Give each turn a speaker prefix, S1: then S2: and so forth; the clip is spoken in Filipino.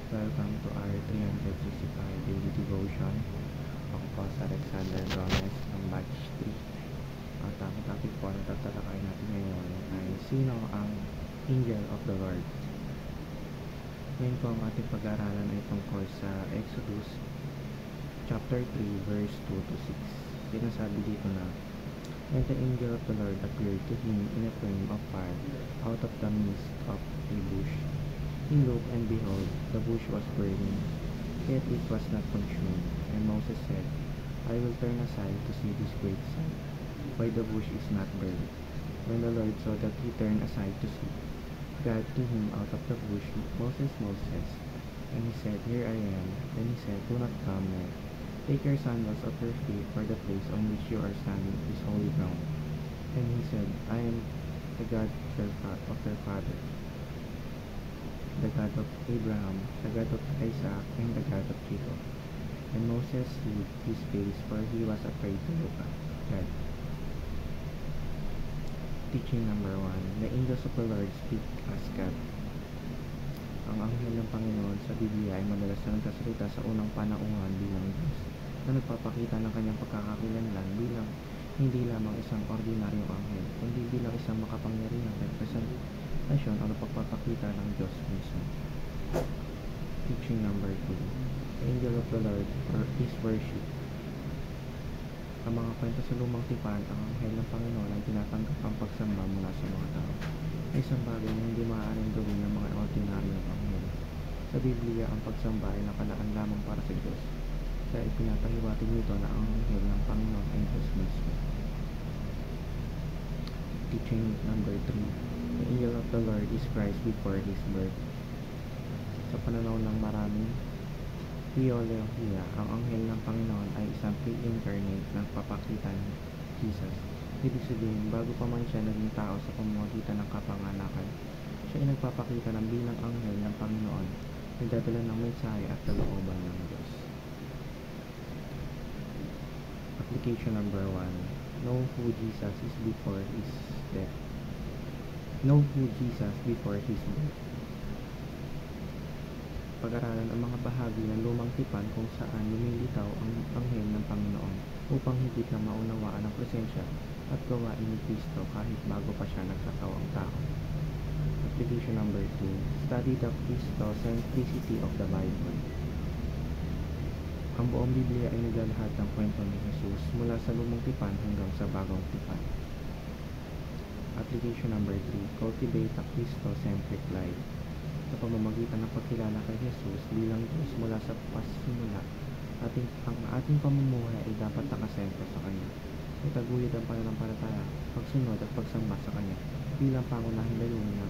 S1: Welcome to our 365 Daily Devotion. Ako po si Alexander Gomez ng Batch 3. At ang topic po na tatalakayin natin ngayon ay sino ang Angel of the Lord. Ngayon po ang ating pag-aaralan ay tungkol sa Exodus chapter 3 verse 2 to 6. Sinasabi dito na, "And the angel of the Lord appeared to him in a flame of fire out of the midst of a bush. He looked, and behold, the bush was burning, yet it was not consumed. And Moses said, I will turn aside to see this great sight, why the bush is not burned. When the Lord saw that he turned aside to see, God to him out of the bush, Moses, Moses. And he said, Here I am. Then he said, Do not come near. Take your sandals off your feet, for the place on which you are standing is holy ground. And he said, I am the God of your father, the God of Abraham, the God of Isaac, and the God of Jacob. And Moses hid his face, for he was afraid to look at God." Teaching number 1. The angels of the Lord speak as God. Ang anghel ng Panginoon sa Biblia ay madalas na nagsasalita sa unang panauhan bilang Diyos, na nagpapakita ng kanyang pagkakakilanlan bilang hindi lamang isang ordinaryong anghel, kundi bilang isang makapangyarihang representasyon o pagpapakita ng Diyos mismo. Teaching number 2. The angel of the Lord is worship. Ang mga kwento sa lumang tipan, ang anghel ng Panginoon ay tinatanggap ang pagsamba mula sa mga tao. Ay isang bagay na hindi maaaring gawin ng mga ordinaryong anghel. Sa Biblia, ang pagsamba ay nakalaan lamang para sa Diyos, kaya ipinatahiwatig nito na ang anghel ng Panginoon ay Diyos mismo. Teaching number 3. The angel of the Lord is Christ before His birth. Sa pananaw ng maraming theolohiya, ang anghel ng Panginoon ay isang pre-incarnate na papakita ni Jesus. Ibig sabihin, bago pa man siya naging tao sa pamamagitan ng kapanganakan, siya ay nagpapakita ng bilang anghel ng Panginoon, nagdadala ng mensahe at kalooban ng Diyos. Application number 1. Know who Jesus is before His death. Know who Jesus before His birth. Pag-aralan ang mga bahagi ng lumang tipan kung saan lumilitaw ang anghel ng Panginoon upang higit na maunawaan ang presensya at gawain ni Kristo kahit bago pa siya nagkatawang tao. Application number 2. Study the Christocentricity of the Bible. Ang buong Biblia ay naglalahad ng kwento ni Jesus mula sa lumang tipan hanggang sa bagong tipan. Application number 3. Cultivate a Christocentric life. Sa pamamagitan ng pagkilala kay Jesus bilang Diyos mula sa pasimula, ang ating pamumuhay ay dapat nakasentro sa Kanya. Itaguyod ang pananampalataya, pagsunod at pagsamba sa Kanya bilang pangunahing layunin ng